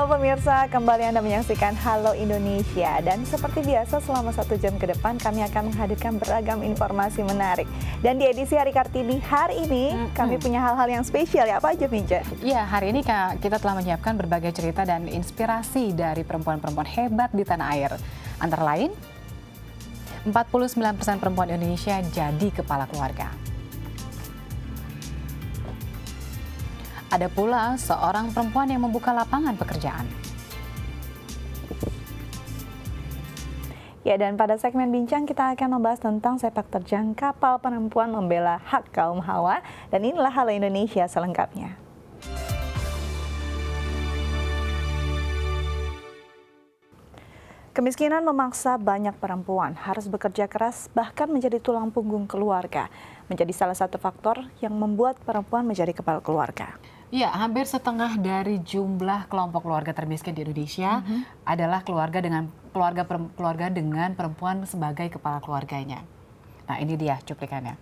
Halo pemirsa, kembali Anda menyaksikan Halo Indonesia. Dan seperti biasa selama 1 jam ke depan kami akan menghadirkan beragam informasi menarik. Dan di edisi Hari Kartini hari ini kami punya hal-hal yang spesial ya. Apa aja Minja? Ya, hari ini kita telah menyiapkan berbagai cerita dan inspirasi dari perempuan-perempuan hebat di tanah air. Antara lain, 49% perempuan Indonesia jadi kepala keluarga. Ada pula seorang perempuan yang membuka lapangan pekerjaan. Ya, dan pada segmen bincang kita akan membahas tentang sepak terjang kapal perempuan membela hak kaum hawa. Dan inilah Halo Indonesia selengkapnya. Kemiskinan memaksa banyak perempuan harus bekerja keras bahkan menjadi tulang punggung keluarga. Menjadi salah satu faktor yang membuat perempuan menjadi kepala keluarga. Ya, hampir setengah dari jumlah kelompok keluarga termiskin di Indonesia adalah keluarga dengan perempuan sebagai kepala keluarganya. Nah, ini dia cuplikannya.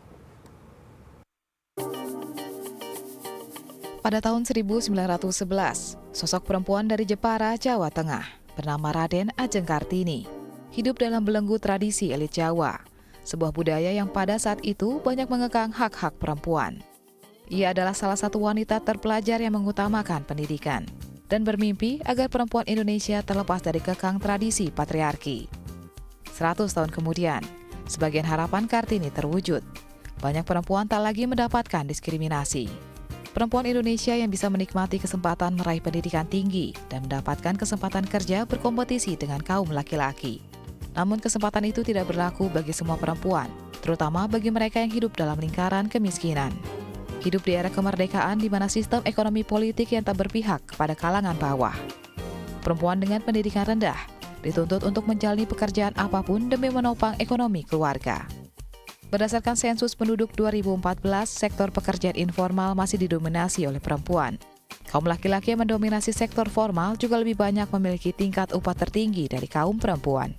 Pada tahun 1911, sosok perempuan dari Jepara, Jawa Tengah, bernama Raden Ajeng Kartini, hidup dalam belenggu tradisi elit Jawa, sebuah budaya yang pada saat itu banyak mengekang hak-hak perempuan. Ia adalah salah satu wanita terpelajar yang mengutamakan pendidikan dan bermimpi agar perempuan Indonesia terlepas dari kekang tradisi patriarki. 100 tahun kemudian, sebagian harapan Kartini terwujud. Banyak perempuan tak lagi mendapatkan diskriminasi. Perempuan Indonesia yang bisa menikmati kesempatan meraih pendidikan tinggi dan mendapatkan kesempatan kerja berkompetisi dengan kaum laki-laki. Namun kesempatan itu tidak berlaku bagi semua perempuan, terutama bagi mereka yang hidup dalam lingkaran kemiskinan. Hidup di era kemerdekaan di mana sistem ekonomi politik yang tak berpihak kepada kalangan bawah. Perempuan dengan pendidikan rendah dituntut untuk menjalani pekerjaan apapun demi menopang ekonomi keluarga. Berdasarkan sensus penduduk 2014, sektor pekerjaan informal masih didominasi oleh perempuan. Kaum laki-laki yang mendominasi sektor formal juga lebih banyak memiliki tingkat upah tertinggi dari kaum perempuan.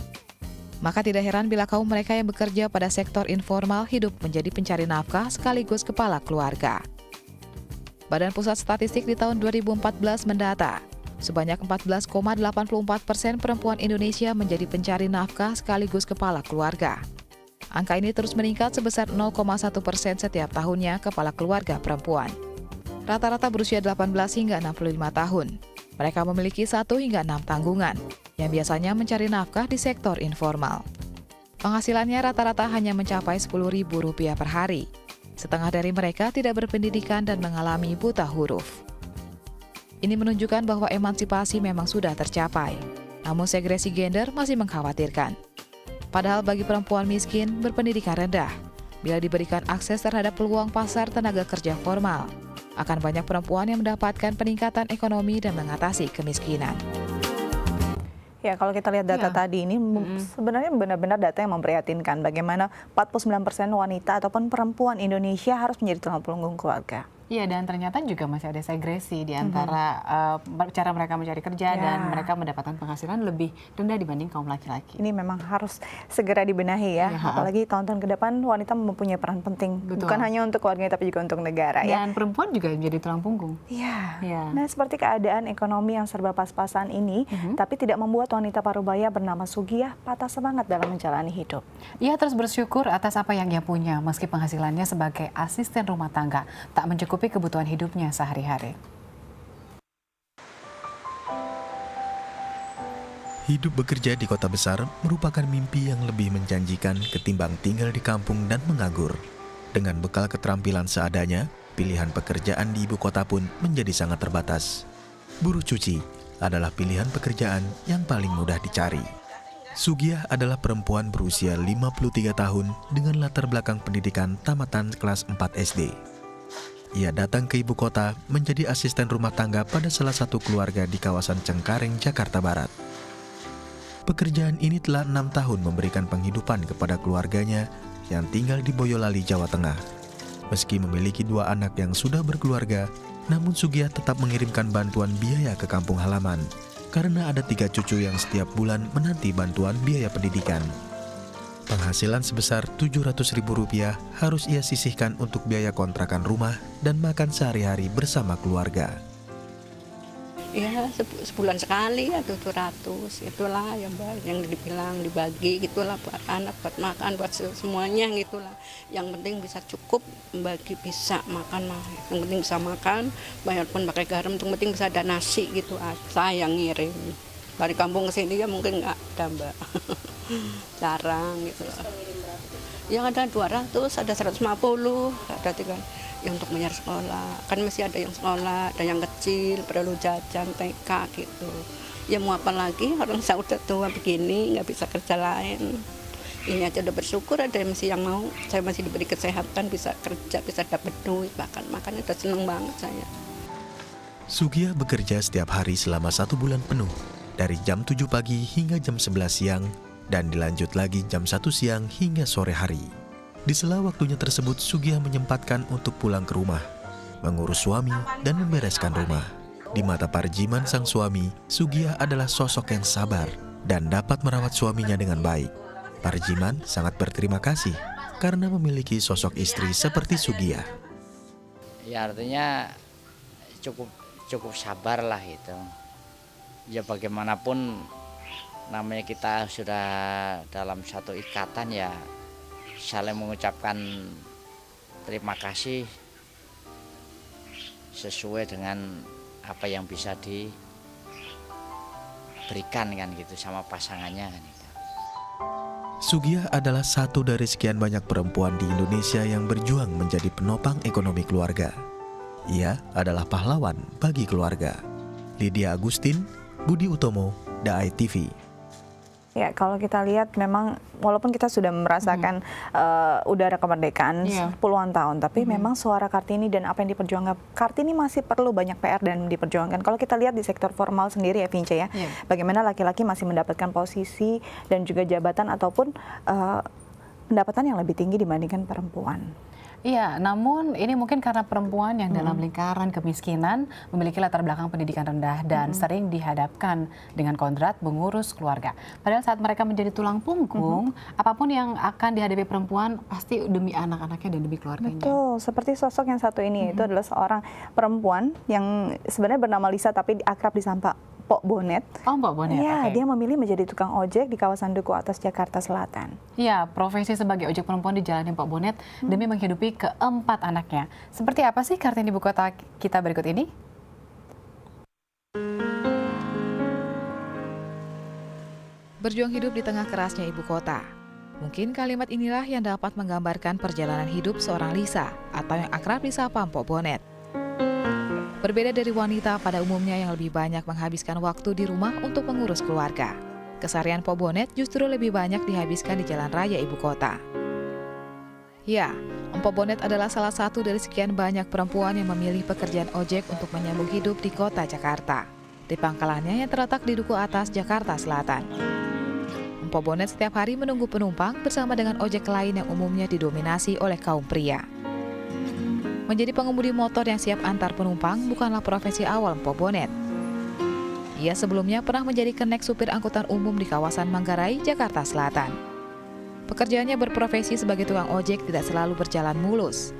Maka tidak heran bila kaum mereka yang bekerja pada sektor informal hidup menjadi pencari nafkah sekaligus kepala keluarga. Badan Pusat Statistik di tahun 2014 mendata, sebanyak 14,84% perempuan Indonesia menjadi pencari nafkah sekaligus kepala keluarga. Angka ini terus meningkat sebesar 0,1% setiap tahunnya kepala keluarga perempuan. Rata-rata berusia 18 hingga 65 tahun. Mereka memiliki 1 hingga 6 tanggungan, yang biasanya mencari nafkah di sektor informal. Penghasilannya rata-rata hanya mencapai Rp10.000 per hari. Setengah dari mereka tidak berpendidikan dan mengalami buta huruf. Ini menunjukkan bahwa emansipasi memang sudah tercapai, namun segresi gender masih mengkhawatirkan. Padahal bagi perempuan miskin berpendidikan rendah, bila diberikan akses terhadap peluang pasar tenaga kerja formal, akan banyak perempuan yang mendapatkan peningkatan ekonomi dan mengatasi kemiskinan. Ya, kalau kita lihat data tadi ini sebenarnya benar-benar data yang memprihatinkan bagaimana 49% wanita ataupun perempuan Indonesia harus menjadi tulang punggung keluarga. Iya, dan ternyata juga masih ada segresi di antara cara mereka mencari kerja dan mereka mendapatkan penghasilan lebih rendah dibanding kaum laki-laki. Ini memang harus segera dibenahi ya, apalagi tahun-tahun ke depan wanita mempunyai peran penting. Betul. Bukan hanya untuk keluarga tapi juga untuk negara ya. Dan perempuan juga menjadi tulang punggung. Iya. Ya. Nah, seperti keadaan ekonomi yang serba pas-pasan ini, tapi tidak membuat wanita parubaya bernama Sugiyah patah semangat dalam menjalani hidup. Ia terus bersyukur atas apa yang ia punya, meski penghasilannya sebagai asisten rumah tangga tak mencukupi kebutuhan hidupnya sehari-hari. Hidup bekerja di kota besar merupakan mimpi yang lebih menjanjikan ketimbang tinggal di kampung dan menganggur. Dengan bekal keterampilan seadanya, pilihan pekerjaan di ibu kota pun menjadi sangat terbatas. Buruh cuci adalah pilihan pekerjaan yang paling mudah dicari. Sugiyah adalah perempuan berusia 53 tahun dengan latar belakang pendidikan tamatan kelas 4 SD. Ia datang ke ibu kota menjadi asisten rumah tangga pada salah satu keluarga di kawasan Cengkareng, Jakarta Barat. Pekerjaan ini telah 6 tahun memberikan penghidupan kepada keluarganya yang tinggal di Boyolali, Jawa Tengah. Meski memiliki 2 anak yang sudah berkeluarga, namun Sugiyah tetap mengirimkan bantuan biaya ke kampung halaman karena ada 3 cucu yang setiap bulan menanti bantuan biaya pendidikan. Penghasilan sebesar Rp700.000 harus ia sisihkan untuk biaya kontrakan rumah dan makan sehari-hari bersama keluarga. Ya sebulan sekali atau 200 itulah yang dibilang dibagi gitulah buat anak, buat makan, buat semuanya gitulah. Yang penting bisa cukup bagi bisa makan mah. Yang penting bisa makan, walaupun pakai garam, yang penting bisa ada nasi gitu. Saya yang ngirim dari kampung ke sini ya mungkin nggak ada Mbak, jarang gitu. Yang ada 200, ada 150, ada 3. Ya untuk bayar sekolah, kan masih ada yang sekolah, ada yang kecil, perlu jajan, TK gitu. Ya mau apa lagi, orang saya udah tua begini, nggak bisa kerja lain. Ini aja udah bersyukur ada yang mau, saya masih diberi kesehatan, bisa kerja, bisa dapat duit, bahkan makanya udah seneng banget saya. Sugiah bekerja setiap hari selama 1 bulan penuh, dari jam 7 pagi hingga jam 11 siang, dan dilanjut lagi jam 1 siang hingga sore hari. Di sela waktunya tersebut, Sugiah menyempatkan untuk pulang ke rumah, mengurus suami, dan membereskan rumah. Di mata Parjiman sang suami, Sugiah adalah sosok yang sabar dan dapat merawat suaminya dengan baik. Parjiman sangat berterima kasih karena memiliki sosok istri seperti Sugiah. Ya artinya cukup sabar lah itu. Ya bagaimanapun namanya kita sudah dalam satu ikatan ya, saling mengucapkan terima kasih sesuai dengan apa yang bisa diberikan kan gitu sama pasangannya kan gitu. Sugiah adalah satu dari sekian banyak perempuan di Indonesia yang berjuang menjadi penopang ekonomi keluarga. Ia adalah pahlawan bagi keluarga. Lydia Agustin, Budi Utomo, Daai TV. Ya, kalau kita lihat memang walaupun kita sudah merasakan udara kemerdekaan puluhan tahun, tapi memang suara Kartini dan apa yang diperjuangkan Kartini masih perlu banyak PR dan diperjuangkan. Kalau kita lihat di sektor formal sendiri ya Vince ya, bagaimana laki-laki masih mendapatkan posisi dan juga jabatan ataupun pendapatan yang lebih tinggi dibandingkan perempuan. Iya, namun ini mungkin karena perempuan yang dalam lingkaran kemiskinan memiliki latar belakang pendidikan rendah dan sering dihadapkan dengan kodrat mengurus keluarga. Padahal saat mereka menjadi tulang punggung, apapun yang akan dihadapi perempuan pasti demi anak-anaknya dan demi keluarganya. Betul, seperti sosok yang satu ini, itu adalah seorang perempuan yang sebenarnya bernama Lisa tapi akrab disapa Pok Bonet. Oh, Pok Bonet. Ya, Okay. dia memilih menjadi tukang ojek di kawasan Duku Atas, Jakarta Selatan. Ya, profesi sebagai ojek perempuan dijalani Pok Bonet demi menghidupi keempat anaknya. Seperti apa sih Kartini ibu kota kita berikut ini? Berjuang hidup di tengah kerasnya ibu kota. Mungkin kalimat inilah yang dapat menggambarkan perjalanan hidup seorang Lisa atau yang akrab disapa Pok Bonet. Berbeda dari wanita pada umumnya yang lebih banyak menghabiskan waktu di rumah untuk mengurus keluarga, keseharian Pok Bonet justru lebih banyak dihabiskan di jalan raya ibu kota. Ya, Mpok Bonet adalah salah satu dari sekian banyak perempuan yang memilih pekerjaan ojek untuk menyambung hidup di kota Jakarta, di pangkalannya yang terletak di Duku Atas, Jakarta Selatan. Mpok Bonet setiap hari menunggu penumpang bersama dengan ojek lain yang umumnya didominasi oleh kaum pria. Menjadi pengemudi motor yang siap antar penumpang bukanlah profesi awal Mpok Bonet. Ia sebelumnya pernah menjadi kenek supir angkutan umum di kawasan Manggarai, Jakarta Selatan. Pekerjaannya berprofesi sebagai tukang ojek tidak selalu berjalan mulus.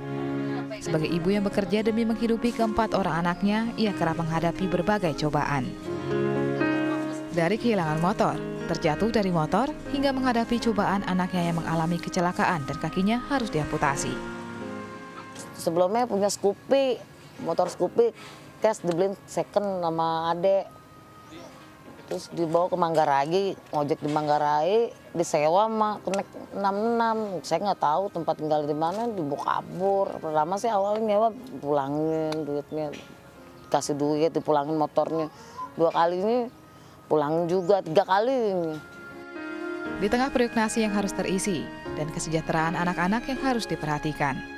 Sebagai ibu yang bekerja demi menghidupi keempat orang anaknya, ia kerap menghadapi berbagai cobaan. Dari kehilangan motor, terjatuh dari motor, hingga menghadapi cobaan anaknya yang mengalami kecelakaan dan kakinya harus diamputasi. Sebelumnya punya Scoopy, motor Scoopy, cash dibeliin second sama adek. Terus dibawa ke Manggarai, ngojek di Manggarai, disewa sama Connect 66. Saya nggak tahu tempat tinggal di mana, dibawa kabur. Pertama sih awalnya nyewa, pulangin duitnya, kasih duit, dipulangin motornya. 2 kali ini pulangin juga, 3 kali ini. Di tengah periuk nasi yang harus terisi dan kesejahteraan anak-anak yang harus diperhatikan,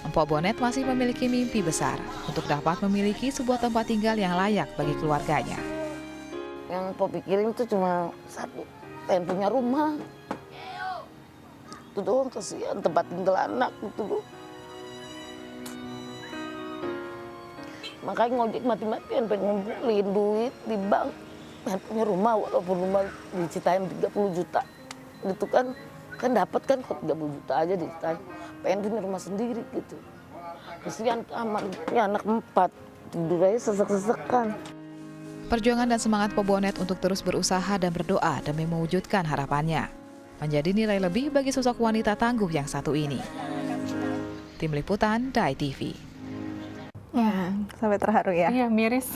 Mpok Bonet masih memiliki mimpi besar untuk dapat memiliki sebuah tempat tinggal yang layak bagi keluarganya. Yang Mpok pikirin itu cuma satu, pengen punya rumah. Itu doang, kasihan tempat tinggal anak gitu loh. Makanya ngojek mati-matian pengen ngumpulin duit di bank. Pengen punya rumah walaupun rumah diceritain 30 juta. Itu kan dapat kan kok 30 juta aja diceritain. Pengen punya rumah sendiri gitu. Kasihan kamar, ya anak 4, tidur aja sesek-sesekan. Perjuangan dan semangat Pobonet untuk terus berusaha dan berdoa demi mewujudkan harapannya menjadi nilai lebih bagi sosok wanita tangguh yang satu ini. Tim Liputan, DAI TV. Ya, sampai terharu ya. Iya, miris.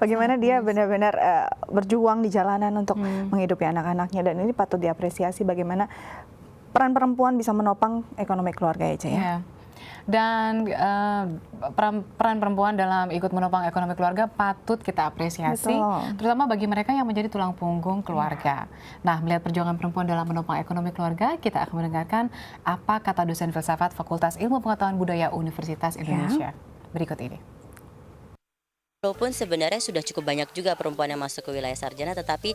Bagaimana dia benar-benar berjuang di jalanan untuk menghidupi anak-anaknya, dan ini patut diapresiasi bagaimana peran perempuan bisa menopang ekonomi keluarga ya, Cek, ya. Iya. Dan peran perempuan dalam ikut menopang ekonomi keluarga patut kita apresiasi, Betul. terutama bagi mereka yang menjadi tulang punggung keluarga. Nah, melihat perjuangan perempuan dalam menopang ekonomi keluarga, kita akan mendengarkan apa kata dosen filsafat Fakultas Ilmu Pengetahuan Budaya Universitas Indonesia. Berikut ini. Walaupun sebenarnya sudah cukup banyak juga perempuan yang masuk ke wilayah sarjana, tetapi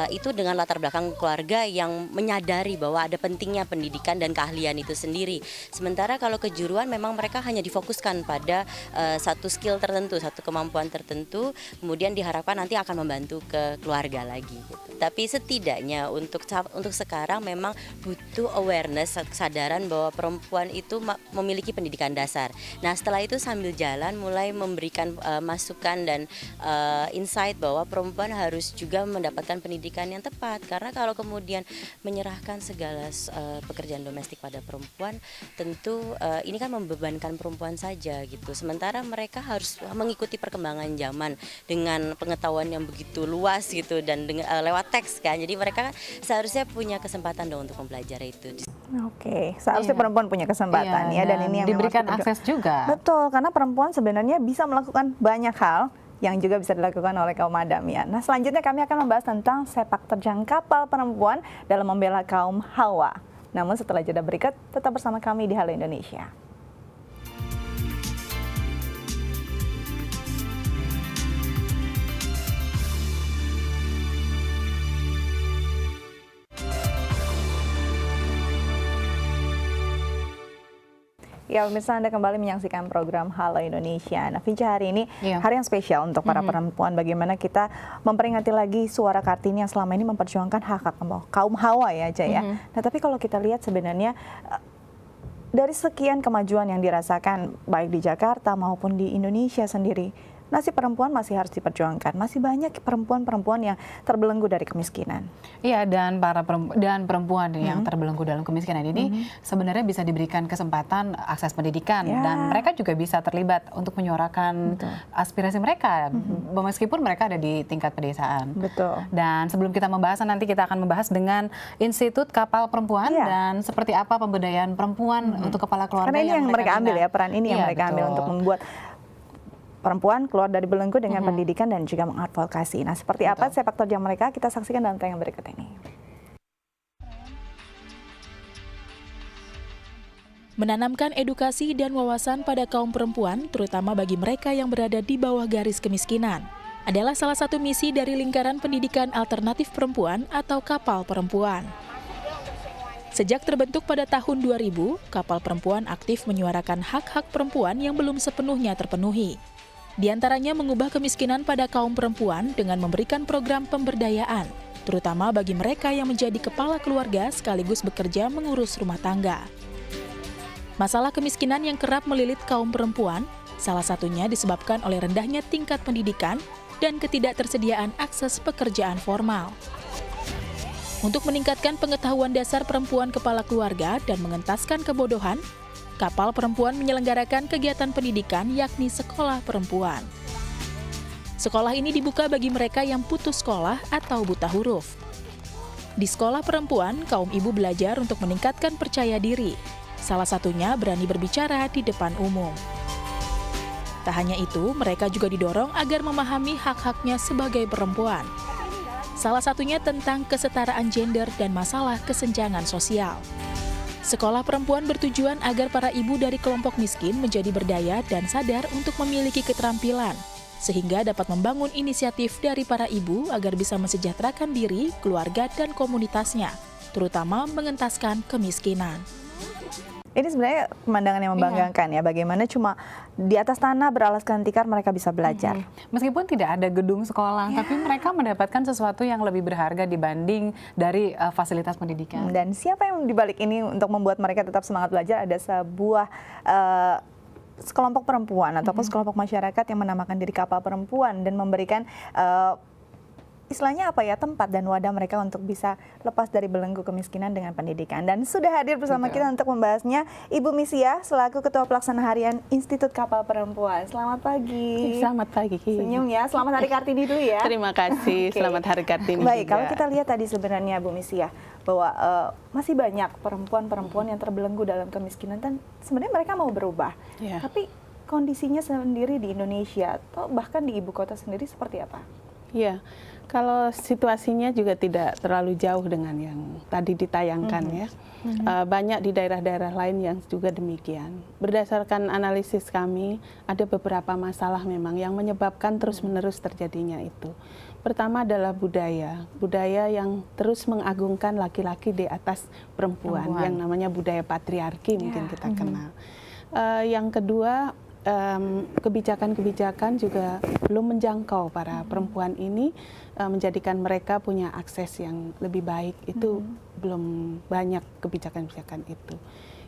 itu dengan latar belakang keluarga yang menyadari bahwa ada pentingnya pendidikan dan keahlian itu sendiri. Sementara kalau kejuruan memang mereka hanya difokuskan pada satu skill tertentu, satu kemampuan tertentu, kemudian diharapkan nanti akan membantu ke keluarga lagi. Gitu. Tapi setidaknya untuk sekarang memang butuh awareness, kesadaran bahwa perempuan itu memiliki pendidikan dasar. Nah, setelah itu sambil jalan mulai memberikan masukan dan insight bahwa perempuan harus juga mendapatkan pendidikan yang tepat, karena kalau kemudian menyerahkan segala pekerjaan domestik pada perempuan, tentu ini kan membebankan perempuan saja gitu. Sementara mereka harus mengikuti perkembangan zaman dengan pengetahuan yang begitu luas gitu, dan lewat teks kan. Jadi mereka seharusnya punya kesempatan dong untuk mempelajari itu. Oke, seharusnya perempuan punya kesempatan ya, dan ini yang diberikan memang harus akses juga. Betul, karena perempuan sebenarnya bisa melakukan banyak hal yang juga bisa dilakukan oleh kaum adam ya. Nah, selanjutnya kami akan membahas tentang sepak terjang kapal perempuan dalam membela kaum Hawa. Namun setelah jeda berikut, tetap bersama kami di Halo Indonesia. Ya, pemirsa, Anda kembali menyaksikan program Halo Indonesia. Nah, Vinca, hari ini hari yang spesial untuk para perempuan. Bagaimana kita memperingati lagi suara Kartini yang selama ini memperjuangkan hak-hak kaum Hawa ya, Jaya. Nah, tapi kalau kita lihat sebenarnya dari sekian kemajuan yang dirasakan baik di Jakarta maupun di Indonesia sendiri, nasib perempuan masih harus diperjuangkan. Masih banyak perempuan-perempuan yang terbelenggu dari kemiskinan. Iya, dan perempuan yang terbelenggu dalam kemiskinan ini sebenarnya bisa diberikan kesempatan akses pendidikan, dan mereka juga bisa terlibat untuk menyuarakan aspirasi mereka, meskipun mereka ada di tingkat pedesaan. Betul. Dan sebelum kita membahas, nanti kita akan membahas dengan Institut Kapal Perempuan dan seperti apa pemberdayaan perempuan untuk kepala keluarga. Karena ini yang mereka ambil bina. ya, peran ini yang mereka ambil untuk membuat perempuan keluar dari belenggu dengan pendidikan dan juga mengadvokasi. Nah, seperti apa sepak terjang mereka? Kita saksikan dalam tayangan berikut ini. Menanamkan edukasi dan wawasan pada kaum perempuan, terutama bagi mereka yang berada di bawah garis kemiskinan, adalah salah satu misi dari Lingkaran Pendidikan Alternatif Perempuan atau Kapal Perempuan. Sejak terbentuk pada tahun 2000, Kapal Perempuan aktif menyuarakan hak-hak perempuan yang belum sepenuhnya terpenuhi. Di antaranya mengubah kemiskinan pada kaum perempuan dengan memberikan program pemberdayaan, terutama bagi mereka yang menjadi kepala keluarga sekaligus bekerja mengurus rumah tangga. Masalah kemiskinan yang kerap melilit kaum perempuan, salah satunya disebabkan oleh rendahnya tingkat pendidikan dan ketidaktersediaan akses pekerjaan formal. Untuk meningkatkan pengetahuan dasar perempuan kepala keluarga dan mengentaskan kebodohan, Kapal Perempuan menyelenggarakan kegiatan pendidikan yakni Sekolah Perempuan. Sekolah ini dibuka bagi mereka yang putus sekolah atau buta huruf. Di Sekolah Perempuan, kaum ibu belajar untuk meningkatkan percaya diri. Salah satunya berani berbicara di depan umum. Tak hanya itu, mereka juga didorong agar memahami hak-haknya sebagai perempuan. Salah satunya tentang kesetaraan gender dan masalah kesenjangan sosial. Sekolah Perempuan bertujuan agar para ibu dari kelompok miskin menjadi berdaya dan sadar untuk memiliki keterampilan, sehingga dapat membangun inisiatif dari para ibu agar bisa mensejahterakan diri, keluarga, dan komunitasnya, terutama mengentaskan kemiskinan. Ini sebenarnya pemandangan yang membanggakan ya, bagaimana cuma di atas tanah beralaskan tikar mereka bisa belajar. Meskipun tidak ada gedung sekolah, tapi mereka mendapatkan sesuatu yang lebih berharga dibanding dari fasilitas pendidikan. Dan siapa yang dibalik ini untuk membuat mereka tetap semangat belajar? Ada sebuah sekelompok perempuan ataupun sekelompok masyarakat yang menamakan diri Kapal Perempuan dan memberikan istilahnya apa ya, tempat dan wadah mereka untuk bisa lepas dari belenggu kemiskinan dengan pendidikan. Dan sudah hadir bersama kita untuk membahasnya Ibu Misia selaku Ketua Pelaksana Harian Institut Kapal Perempuan. Selamat pagi. Selamat pagi. Senyum ya. Selamat Hari Kartini dulu ya. Terima kasih. Oke. Selamat Hari Kartini. Baik, juga. kalau kita lihat tadi sebenarnya Bu Misia bahwa masih banyak perempuan-perempuan yang terbelenggu dalam kemiskinan dan sebenarnya mereka mau berubah. Ya. Tapi kondisinya sendiri di Indonesia atau bahkan di ibu kota sendiri seperti apa? Ya, kalau situasinya juga tidak terlalu jauh dengan yang tadi ditayangkan ya. Banyak di daerah-daerah lain yang juga demikian. Berdasarkan analisis kami, ada beberapa masalah memang yang menyebabkan terus-menerus terjadinya itu. Pertama adalah budaya yang terus mengagungkan laki-laki di atas perempuan, yang namanya budaya patriarki mungkin kita kenal. Yang kedua, kebijakan-kebijakan juga belum menjangkau para perempuan ini, menjadikan mereka punya akses yang lebih baik. Itu belum banyak kebijakan-kebijakan itu.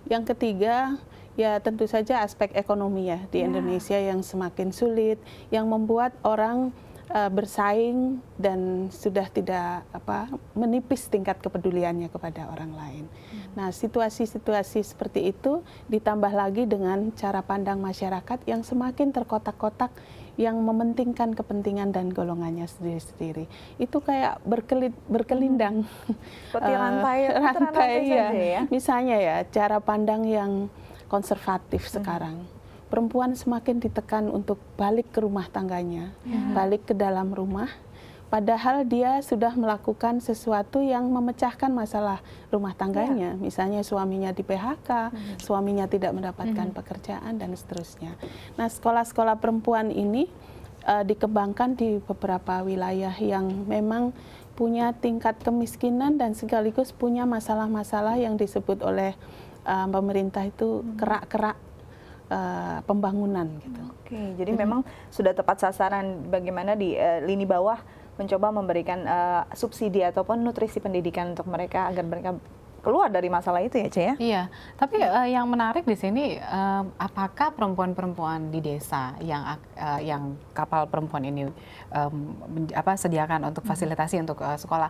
Yang ketiga, ya tentu saja aspek ekonomi ya di Indonesia yang semakin sulit, yang membuat orang bersaing dan sudah tidak menipis tingkat kepeduliannya kepada orang lain. Nah, situasi-situasi seperti itu ditambah lagi dengan cara pandang masyarakat yang semakin terkotak-kotak, yang mementingkan kepentingan dan golongannya sendiri-sendiri. Itu kayak berkelindang. Seperti rantai ya. saja ya. Misalnya ya, cara pandang yang konservatif sekarang. Perempuan semakin ditekan untuk balik ke rumah tangganya, balik ke dalam rumah, padahal dia sudah melakukan sesuatu yang memecahkan masalah rumah tangganya. Misalnya suaminya di PHK, suaminya tidak mendapatkan pekerjaan, dan seterusnya. Nah, sekolah-sekolah perempuan ini dikembangkan di beberapa wilayah yang memang punya tingkat kemiskinan dan sekaligus punya masalah-masalah yang disebut oleh pemerintah itu kerak-kerak pembangunan gitu. Oke, jadi memang sudah tepat sasaran bagaimana di lini bawah mencoba memberikan subsidi ataupun nutrisi pendidikan untuk mereka agar mereka keluar dari masalah itu ya, Ce ya? Iya, tapi yang menarik di sini apakah perempuan-perempuan di desa yang Kapal Perempuan ini sediakan untuk fasilitasi untuk sekolah,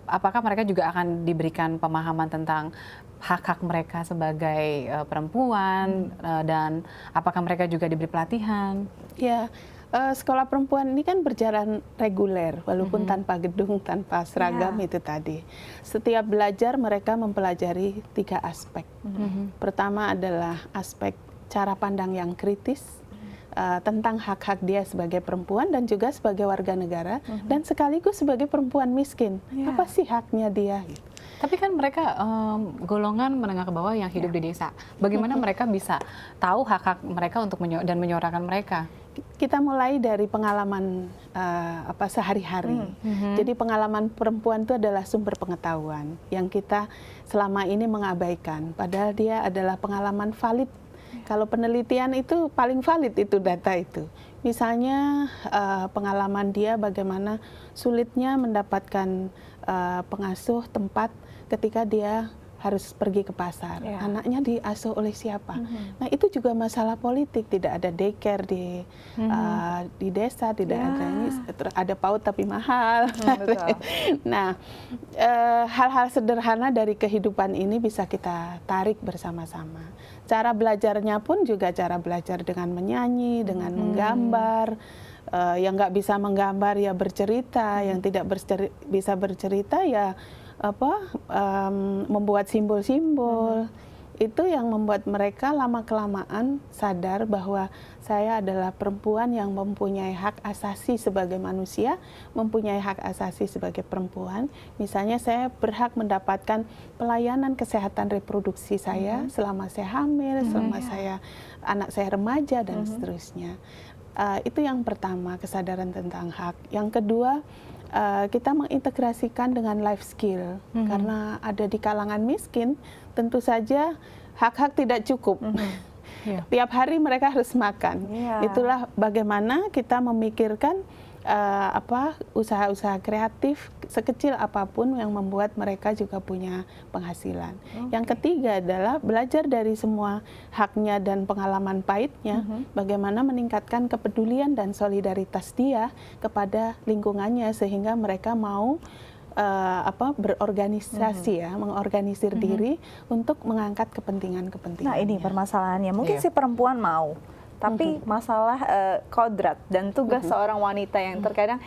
apakah mereka juga akan diberikan pemahaman tentang hak-hak mereka sebagai perempuan dan apakah mereka juga diberi pelatihan? Ya, sekolah perempuan ini kan berjalan reguler, walaupun tanpa gedung, tanpa seragam itu tadi. Setiap belajar mereka mempelajari 3 aspek. Pertama adalah aspek cara pandang yang kritis tentang hak-hak dia sebagai perempuan dan juga sebagai warga negara dan sekaligus sebagai perempuan miskin. Apa sih haknya dia? Gitu. Tapi kan mereka golongan menengah ke bawah yang hidup di desa. Bagaimana mereka bisa tahu hak-hak mereka untuk dan menyuarakan mereka? Kita mulai dari pengalaman sehari-hari. Jadi pengalaman perempuan itu adalah sumber pengetahuan yang kita selama ini mengabaikan. Padahal dia adalah pengalaman valid. Kalau penelitian itu paling valid itu data itu. Misalnya pengalaman dia bagaimana sulitnya mendapatkan pengasuh tempat ketika dia harus pergi ke pasar. Anaknya diasuh oleh siapa? Nah, itu juga masalah politik. Tidak ada daycare di desa, tidak ada ini, ada PAUD tapi mahal. Nah, hal-hal sederhana dari kehidupan ini bisa kita tarik bersama-sama. Cara belajarnya pun juga cara belajar dengan menyanyi, dengan menggambar. Yang nggak bisa menggambar ya bercerita, yang tidak bisa bercerita ya membuat simbol-simbol. Itu yang membuat mereka lama-kelamaan sadar bahwa saya adalah perempuan yang mempunyai hak asasi sebagai manusia, mempunyai hak asasi sebagai perempuan. Misalnya saya berhak mendapatkan pelayanan kesehatan reproduksi saya selama saya hamil, selama anak saya remaja, dan seterusnya. Itu yang pertama, kesadaran tentang hak. Yang kedua, kita mengintegrasikan dengan life skill. Karena ada di kalangan miskin, tentu saja hak-hak tidak cukup. Tiap hari mereka harus makan. Itulah bagaimana kita memikirkan usaha-usaha kreatif sekecil apapun yang membuat mereka juga punya penghasilan. Yang ketiga adalah belajar dari semua haknya dan pengalaman pahitnya, bagaimana meningkatkan kepedulian dan solidaritas dia kepada lingkungannya sehingga mereka mau berorganisasi mengorganisir diri untuk mengangkat kepentingan-kepentingan. Nah, ini permasalahannya. Mungkin si perempuan mau, tapi masalah kodrat dan tugas seorang wanita yang terkadang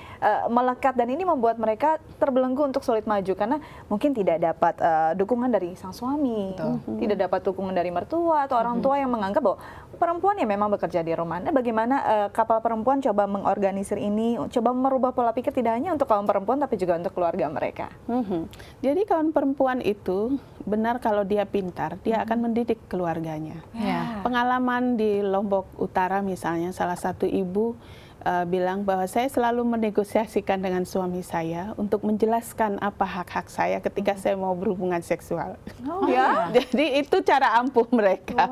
melekat, dan ini membuat mereka terbelenggu untuk sulit maju karena mungkin tidak dapat dukungan dari sang suami, tidak dapat dukungan dari mertua atau orang tua yang menganggap bahwa perempuan ya memang bekerja di rumah. Nah, bagaimana Kapal Perempuan coba mengorganisir ini, coba merubah pola pikir tidak hanya untuk kaum perempuan tapi juga untuk keluarga mereka. Jadi kaum perempuan itu benar kalau dia pintar, dia akan mendidik keluarganya. Pengalaman di Lombok Utara misalnya, salah satu ibu bilang bahwa saya selalu menegosiasikan dengan suami saya untuk menjelaskan apa hak-hak saya ketika saya mau berhubungan seksual. Jadi itu cara ampuh mereka.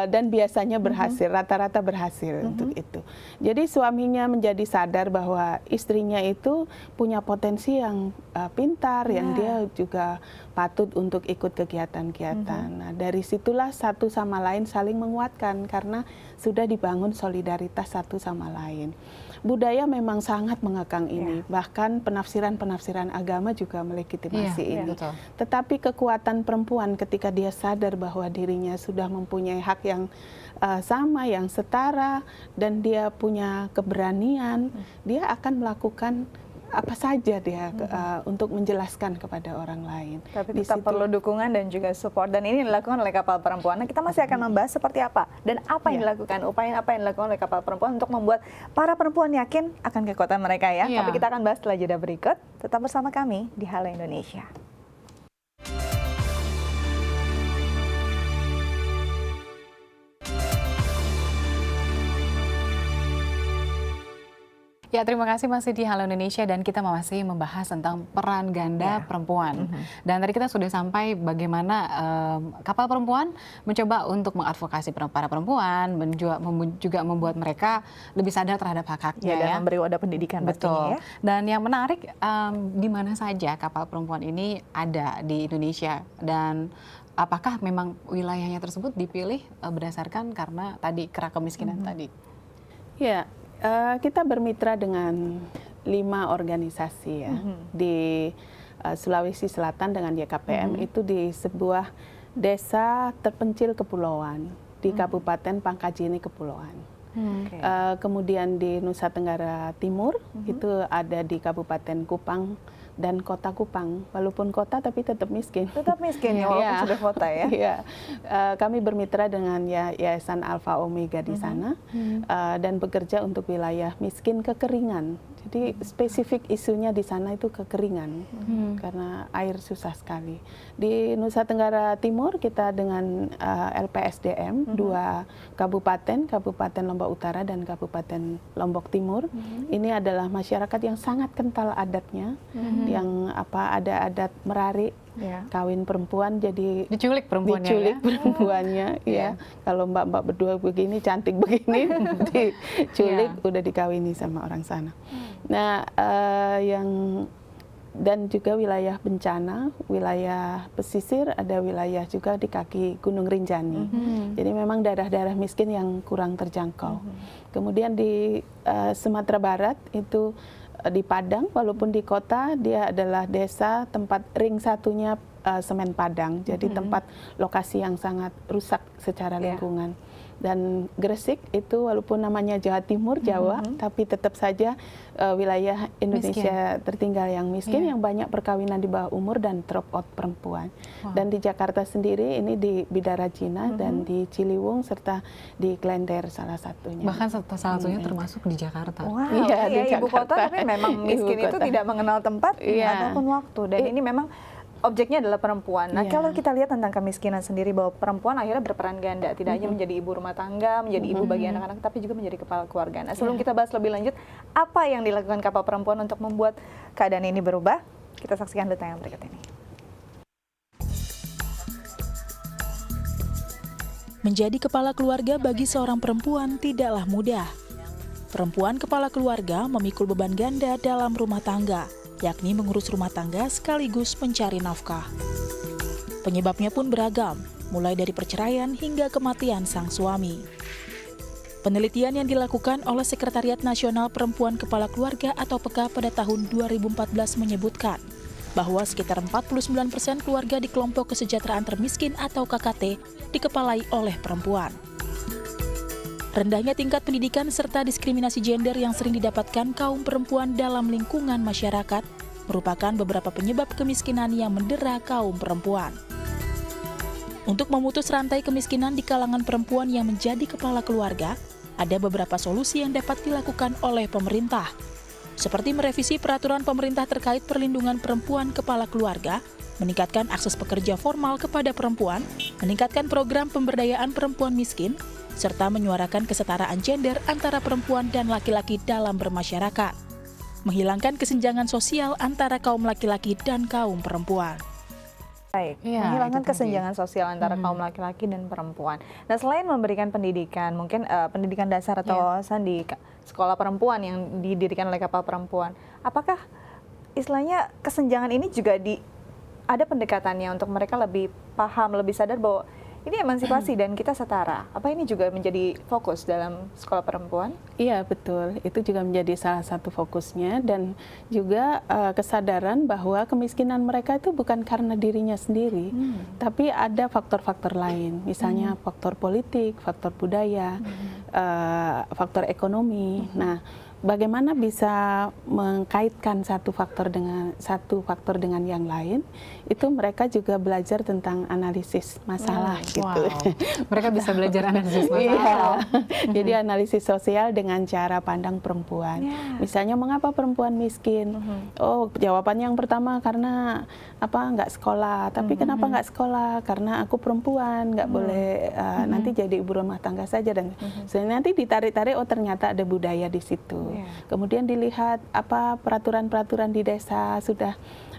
Dan biasanya berhasil, rata-rata berhasil untuk itu. Jadi suaminya menjadi sadar bahwa istrinya itu punya potensi yang pintar, yang dia juga patut untuk ikut kegiatan-kegiatan. Nah, dari situlah satu sama lain saling menguatkan karena sudah dibangun solidaritas satu sama lain. Budaya memang sangat mengekang ini, bahkan penafsiran-penafsiran agama juga melegitimasi ini. Tetapi kekuatan perempuan ketika dia sadar bahwa dirinya sudah mempunyai hak yang sama, yang setara, dan dia punya keberanian, dia akan melakukan apa saja dia untuk menjelaskan kepada orang lain. Tapi tetap perlu dukungan dan juga support, dan ini dilakukan oleh Kapal Perempuan. Nah, kita masih akan membahas seperti apa dan apa yang dilakukan, upaya apa yang dilakukan oleh Kapal Perempuan untuk membuat para perempuan yakin akan kekuatan mereka ya. Tapi kita akan bahas setelah jeda berikut. Tetap bersama kami di Halo Indonesia. Ya, terima kasih masih di Halo Indonesia dan kita masih membahas tentang peran ganda perempuan. Dan tadi kita sudah sampai bagaimana Kapal Perempuan mencoba untuk mengadvokasi para perempuan, juga membuat mereka lebih sadar terhadap hak-haknya dan memberi wadah pendidikan. Betul. Dan yang menarik, di mana saja Kapal Perempuan ini ada di Indonesia, dan apakah memang wilayahnya tersebut dipilih berdasarkan karena tadi kerak kemiskinan tadi? Ya. Kita bermitra dengan 5 organisasi ya di Sulawesi Selatan dengan YKPM, itu di sebuah desa terpencil kepulauan di Kabupaten Pangkajene Kepulauan. Kemudian di Nusa Tenggara Timur itu ada di Kabupaten Kupang dan Kota Kupang, walaupun kota tapi tetap miskin. Tetap miskin ya, walaupun sudah kota ya. Kami bermitra dengan Yayasan Alpha Omega di sana dan bekerja untuk wilayah miskin kekeringan. Jadi spesifik isunya di sana itu kekeringan karena air susah sekali. Di Nusa Tenggara Timur kita dengan LPSDM 2 kabupaten, Kabupaten Lombok Utara dan Kabupaten Lombok Timur. Ini adalah masyarakat yang sangat kental adatnya, yang ada adat merarik, kawin perempuan jadi diculik perempuannya. Perempuannya ya. Kalau mbak-mbak berdua begini cantik begini diculik udah dikawini sama orang sana. Nah, dan juga wilayah bencana, wilayah pesisir, ada wilayah juga di kaki Gunung Rinjani. Jadi memang daerah-daerah miskin yang kurang terjangkau. Kemudian di Sumatera Barat itu di Padang, walaupun di kota dia adalah desa tempat ring satunya semen Padang, jadi tempat lokasi yang sangat rusak secara lingkungan. Dan Gresik itu walaupun namanya Jawa Timur, Jawa, tapi tetap saja wilayah Indonesia tertinggal yang miskin, yang banyak perkawinan di bawah umur dan drop out perempuan. Dan di Jakarta sendiri ini di Bidarajina dan di Ciliwung serta di Klender salah satunya. Bahkan salah satunya termasuk di Jakarta. Iya, di ibu kota, tapi memang miskin itu tidak mengenal tempat ataupun waktu. Dan ini memang objeknya adalah perempuan. Nah, kalau kita lihat tentang kemiskinan sendiri, bahwa perempuan akhirnya berperan ganda, tidak hanya menjadi ibu rumah tangga, menjadi ibu bagi anak-anak, tapi juga menjadi kepala keluarga. Nah, sebelum kita bahas lebih lanjut, apa yang dilakukan Kapal Perempuan untuk membuat keadaan ini berubah? Kita saksikan dulu tayangan berikut ini. Menjadi kepala keluarga bagi seorang perempuan tidaklah mudah. perempuan kepala keluarga memikul beban ganda dalam rumah tangga, yakni mengurus rumah tangga sekaligus mencari nafkah. Penyebabnya pun beragam, mulai dari perceraian hingga kematian sang suami. Penelitian yang dilakukan oleh Sekretariat Nasional Perempuan Kepala Keluarga atau PK pada tahun 2014 menyebutkan bahwa sekitar 49% keluarga di kelompok kesejahteraan termiskin atau KKT dikepalai oleh perempuan. Rendahnya tingkat pendidikan serta diskriminasi gender yang sering didapatkan kaum perempuan dalam lingkungan masyarakat merupakan beberapa penyebab kemiskinan yang mendera kaum perempuan. Untuk memutus rantai kemiskinan di kalangan perempuan yang menjadi kepala keluarga, ada beberapa solusi yang dapat dilakukan oleh pemerintah, seperti merevisi peraturan pemerintah terkait perlindungan perempuan kepala keluarga, meningkatkan akses pekerja formal kepada perempuan, meningkatkan program pemberdayaan perempuan miskin, serta menyuarakan kesetaraan gender antara perempuan dan laki-laki dalam bermasyarakat, menghilangkan kesenjangan sosial antara kaum laki-laki dan kaum perempuan. Baik, Iya, menghilangkan itu tadi. kesenjangan sosial antara kaum laki-laki dan perempuan. Nah, selain memberikan pendidikan, mungkin pendidikan dasar atau wawasan di sekolah perempuan yang didirikan oleh kapal perempuan, apakah istilahnya kesenjangan ini juga ada pendekatannya untuk mereka lebih paham, lebih sadar bahwa ini emansipasi dan kita setara? Apa ini juga menjadi fokus dalam sekolah perempuan? Iya, betul. Itu juga menjadi salah satu fokusnya, dan juga kesadaran bahwa kemiskinan mereka itu bukan karena dirinya sendiri, tapi ada faktor-faktor lain. Misalnya faktor politik, faktor budaya, faktor ekonomi. Nah, bagaimana bisa mengkaitkan satu faktor dengan yang lain? Itu mereka juga belajar tentang analisis masalah gitu. Wow. Mereka bisa belajar analisis Iya. masalah. Jadi analisis sosial dengan cara pandang perempuan. Misalnya mengapa perempuan miskin? Oh, jawabannya yang pertama karena nggak sekolah. Tapi kenapa nggak sekolah? Karena aku perempuan, nggak boleh nanti jadi ibu rumah tangga saja, dan nanti ditarik-tarik, oh ternyata ada budaya di situ. Kemudian dilihat apa peraturan-peraturan di desa sudah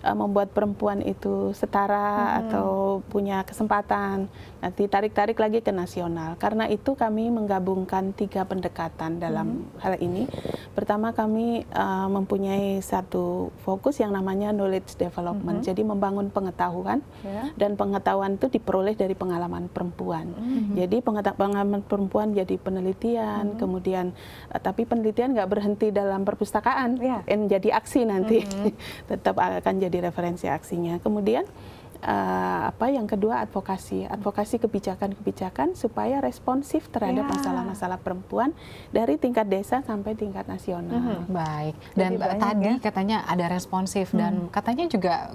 membuat perempuan itu setara atau punya kesempatan. Nanti tarik-tarik lagi ke nasional. Karena itu kami menggabungkan 3 pendekatan dalam hal ini. Pertama, kami mempunyai satu fokus yang namanya knowledge development. Jadi membangun pengetahuan, dan pengetahuan itu diperoleh dari pengalaman perempuan. Jadi pengalaman perempuan jadi penelitian, kemudian tapi penelitian nggak berhenti dalam perpustakaan, jadi aksi nanti. Tetap akan jadi referensi aksinya. Kemudian yang kedua, advokasi kebijakan-kebijakan supaya responsif terhadap masalah-masalah perempuan dari tingkat desa sampai tingkat nasional. Baik. Dan tadi katanya ada responsif, dan katanya juga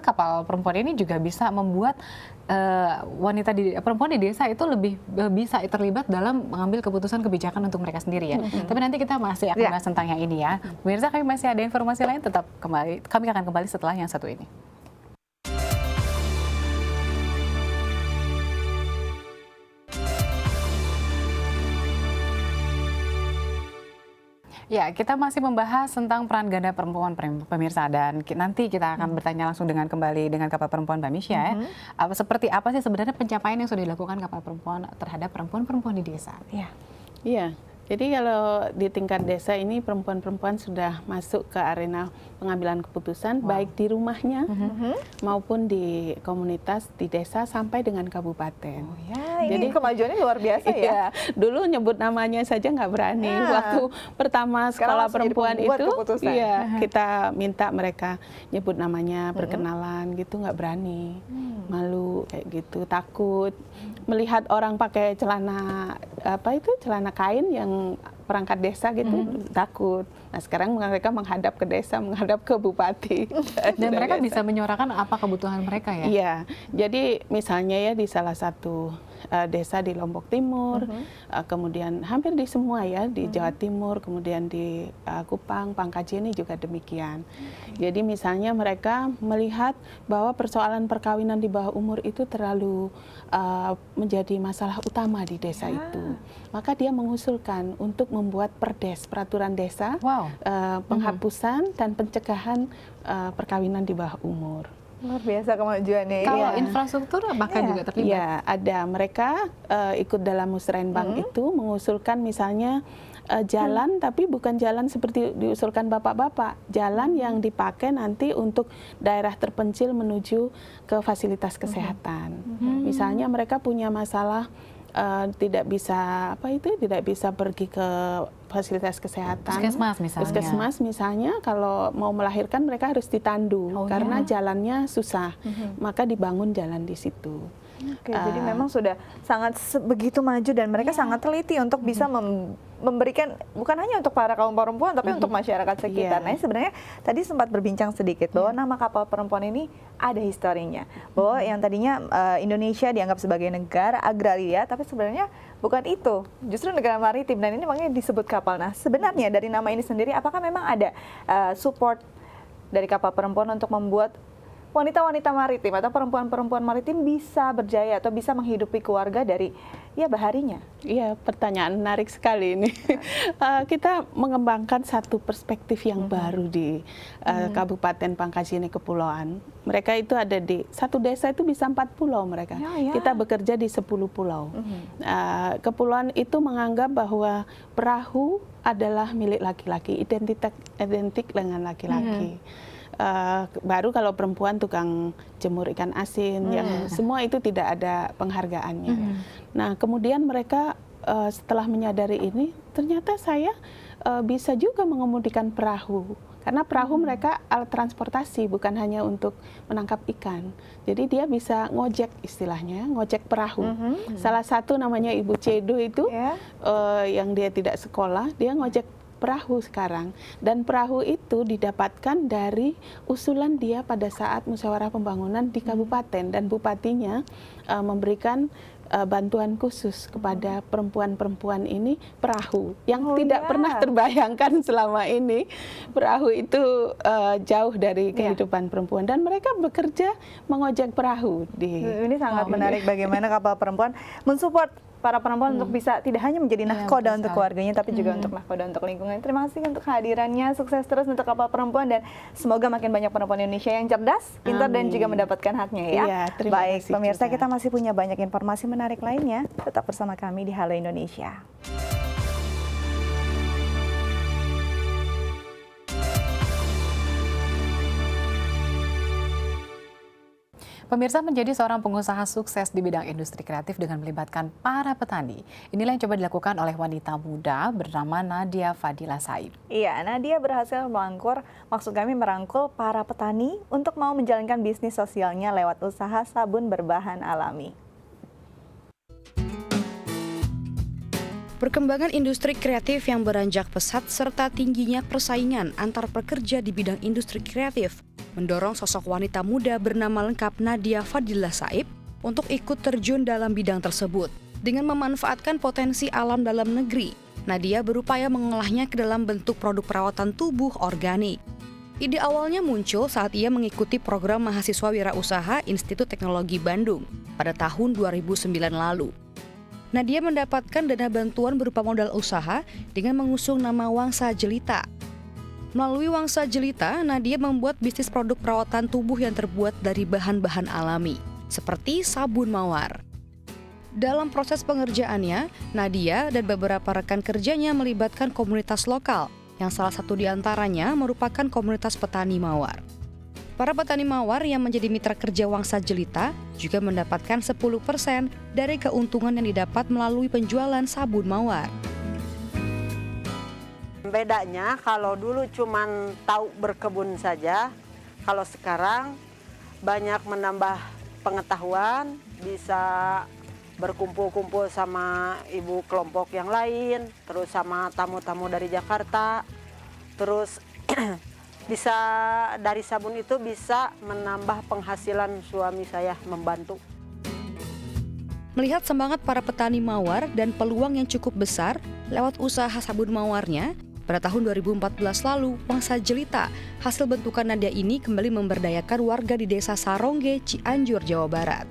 kapal perempuan ini juga bisa membuat perempuan di desa itu lebih bisa terlibat dalam mengambil keputusan kebijakan untuk mereka sendiri ya. Tapi nanti kita masih akan bahas tentang yang ini ya. Pemirsa, kami masih ada informasi lain, tetap kembali. Kami akan kembali setelah yang satu ini. Ya, kita masih membahas tentang peran ganda perempuan, pemirsa, dan nanti kita akan bertanya langsung kembali dengan kapal perempuan Mbak Misha ya. Seperti apa sih sebenarnya pencapaian yang sudah dilakukan kapal perempuan terhadap perempuan-perempuan di desa? Iya. Jadi kalau di tingkat desa ini perempuan-perempuan sudah masuk ke arena pengambilan keputusan, baik di rumahnya maupun di komunitas, di desa sampai dengan kabupaten. Jadi kemajuannya luar biasa ya. Dulu nyebut namanya saja nggak berani. Waktu pertama sekolah perempuan itu, kita minta mereka nyebut namanya, perkenalan gitu, nggak berani, malu kayak gitu, takut melihat orang pakai celana celana kain yang perangkat desa gitu, takut. Nah, sekarang mereka menghadap ke desa, menghadap ke bupati. Dan mereka bisa menyuarakan apa kebutuhan mereka ya? Iya, jadi misalnya ya di salah satu desa di Lombok Timur, kemudian hampir di semua ya, di Jawa Timur, kemudian di Kupang, Pangkajene juga demikian. Jadi misalnya mereka melihat bahwa persoalan perkawinan di bawah umur itu terlalu menjadi masalah utama di desa itu. Maka dia mengusulkan untuk membuat peraturan desa, penghapusan dan pencegahan perkawinan di bawah umur. Luar biasa kemajuannya. Kalau Iya. infrastruktur apakah juga terlibat? Iya, ada. Mereka ikut dalam musrenbang itu mengusulkan misalnya jalan, tapi bukan jalan seperti diusulkan bapak-bapak. Jalan yang dipakai nanti untuk daerah terpencil menuju ke fasilitas kesehatan. Misalnya mereka punya masalah tidak bisa tidak bisa pergi ke fasilitas kesehatan. Puskesmas misalnya kalau mau melahirkan mereka harus ditandu karena jalannya susah. Maka dibangun jalan di situ. Oke, jadi memang sudah sangat begitu maju dan mereka sangat teliti untuk bisa memberikan bukan hanya untuk para kaum perempuan tapi untuk masyarakat sekitar. Nah, sebenarnya tadi sempat berbincang sedikit bahwa nama kapal perempuan ini ada historinya. Bahwa yang tadinya Indonesia dianggap sebagai negara agraria tapi sebenarnya bukan itu. Justru negara maritim dan ini makanya disebut kapal. Nah, sebenarnya dari nama ini sendiri apakah memang ada support dari kapal perempuan untuk membuat wanita-wanita maritim atau perempuan-perempuan maritim bisa berjaya atau bisa menghidupi keluarga dari baharinya? Iya, pertanyaan menarik sekali ini. Kita mengembangkan satu perspektif yang baru di Kabupaten Pangkasini Kepulauan. Mereka itu ada di satu desa itu bisa 4 pulau mereka. Kita bekerja di 10 pulau. Kepulauan itu menganggap bahwa perahu adalah milik laki-laki, identik dengan laki-laki. Baru kalau perempuan tukang jemur ikan asin, yang semua itu tidak ada penghargaannya. Nah, kemudian mereka setelah menyadari ini, ternyata saya bisa juga mengemudikan perahu. Karena perahu mereka alat transportasi, bukan hanya untuk menangkap ikan. Jadi dia bisa ngojek istilahnya, ngojek perahu. Salah satu namanya Ibu Cedo itu, yang dia tidak sekolah, dia ngojek perahu sekarang, dan perahu itu didapatkan dari usulan dia pada saat musyawarah pembangunan di kabupaten, dan bupatinya memberikan bantuan khusus kepada perempuan-perempuan ini perahu yang tidak pernah terbayangkan selama ini. Perahu itu jauh dari kehidupan perempuan dan mereka bekerja mengojek perahu ini sangat menarik bagaimana kapal perempuan mensupport para perempuan untuk bisa tidak hanya menjadi nahkoda untuk keluarganya tapi juga untuk nahkoda untuk lingkungan. Terima kasih untuk kehadirannya, sukses terus untuk kapal perempuan dan semoga makin banyak perempuan Indonesia yang cerdas, pintar dan juga mendapatkan haknya ya. Baik, pemirsa, kita masih punya banyak informasi menarik lainnya. Tetap bersama kami di Halo Indonesia. Pemirsa, menjadi seorang pengusaha sukses di bidang industri kreatif dengan melibatkan para petani. Inilah yang coba dilakukan oleh wanita muda bernama Nadia Fadila Saib. Iya, Nadia berhasil merangkul para petani untuk mau menjalankan bisnis sosialnya lewat usaha sabun berbahan alami. Perkembangan industri kreatif yang beranjak pesat serta tingginya persaingan antar pekerja di bidang industri kreatif mendorong sosok wanita muda bernama lengkap Nadia Fadila Saib untuk ikut terjun dalam bidang tersebut. Dengan memanfaatkan potensi alam dalam negeri, Nadia berupaya mengolahnya ke dalam bentuk produk perawatan tubuh organik. Ide awalnya muncul saat ia mengikuti program mahasiswa wirausaha Institut Teknologi Bandung pada tahun 2009 lalu. Nadia mendapatkan dana bantuan berupa modal usaha dengan mengusung nama Wangsa Jelita. Melalui Wangsa Jelita, Nadia membuat bisnis produk perawatan tubuh yang terbuat dari bahan-bahan alami, seperti sabun mawar. Dalam proses pengerjaannya, Nadia dan beberapa rekan kerjanya melibatkan komunitas lokal, yang salah satu diantaranya merupakan komunitas petani mawar. Para petani mawar yang menjadi mitra kerja Wangsa Jelita juga mendapatkan 10% dari keuntungan yang didapat melalui penjualan sabun mawar. Bedanya kalau dulu cuman tahu berkebun saja, kalau sekarang banyak menambah pengetahuan, bisa berkumpul-kumpul sama ibu kelompok yang lain, terus sama tamu-tamu dari Jakarta, terus bisa dari sabun itu bisa menambah penghasilan suami saya membantu. Melihat semangat para petani mawar dan peluang yang cukup besar lewat usaha sabun mawarnya, pada tahun 2014 lalu, Wangsa Jelita, hasil bentukan Nadia ini kembali memberdayakan warga di Desa Sarongge, Cianjur, Jawa Barat.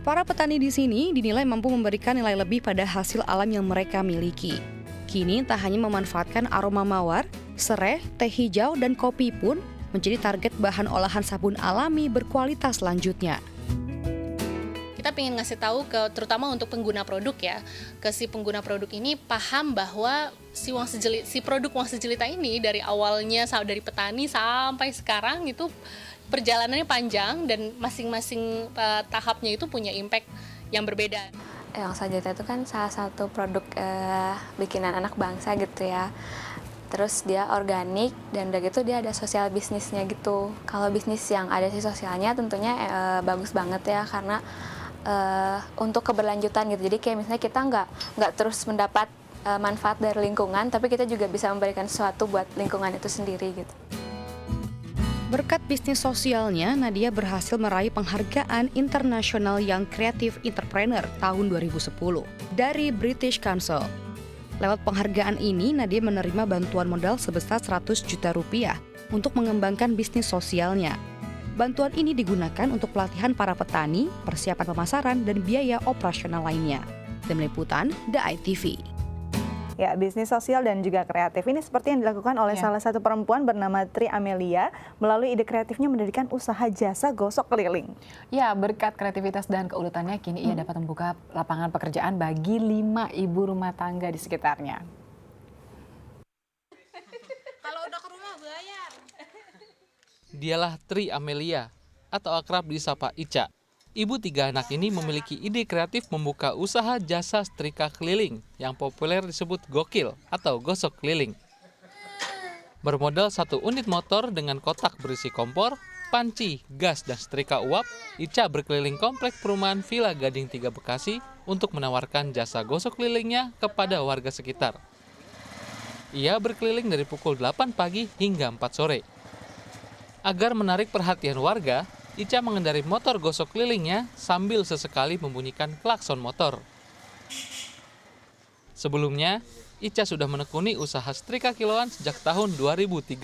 Para petani di sini dinilai mampu memberikan nilai lebih pada hasil alam yang mereka miliki. Kini tak hanya memanfaatkan aroma mawar, sereh, teh hijau, dan kopi pun menjadi target bahan olahan sabun alami berkualitas selanjutnya. Kita ingin ngasih tahu terutama untuk pengguna produk ya, ke si pengguna produk ini paham bahwa si produk uang sejelita ini dari awalnya dari petani sampai sekarang itu perjalanannya panjang dan masing-masing tahapnya itu punya impact yang berbeda. Uang sejelita itu kan salah satu produk bikinan anak bangsa gitu ya. Terus dia organik dan udah gitu dia ada sosial bisnisnya gitu. Kalau bisnis yang ada sisi sosialnya tentunya bagus banget ya, karena untuk keberlanjutan gitu. Jadi kayak misalnya kita nggak terus mendapat manfaat dari lingkungan, tapi kita juga bisa memberikan sesuatu buat lingkungan itu sendiri gitu. Berkat bisnis sosialnya, Nadia berhasil meraih penghargaan International Young Creative Entrepreneur tahun 2010 dari British Council. Lewat penghargaan ini, Nadia menerima bantuan modal sebesar 100 juta rupiah untuk mengembangkan bisnis sosialnya. Bantuan ini digunakan untuk pelatihan para petani, persiapan pemasaran, dan biaya operasional lainnya. Tim Liputan, The ITV. Ya, bisnis sosial dan juga kreatif ini seperti yang dilakukan oleh salah satu perempuan bernama Tri Amelia melalui ide kreatifnya mendirikan usaha jasa gosok keliling. Ya, berkat kreativitas dan keuletannya kini ia dapat membuka lapangan pekerjaan bagi 5 ibu rumah tangga di sekitarnya. Kalau udah ke rumah bayar. Dialah Tri Amelia atau akrab disapa Ica. Ibu 3 anak ini memiliki ide kreatif membuka usaha jasa setrika keliling yang populer disebut gokil atau gosok keliling. Bermodal 1 unit motor dengan kotak berisi kompor, panci, gas, dan setrika uap, Ica berkeliling komplek perumahan Villa Gading 3 Bekasi untuk menawarkan jasa gosok kelilingnya kepada warga sekitar. Ia berkeliling dari pukul 8 pagi hingga 4 sore. Agar menarik perhatian warga, Ica mengendarai motor gosok kelilingnya sambil sesekali membunyikan klakson motor. Sebelumnya, Ica sudah menekuni usaha setrika kiloan sejak tahun 2013.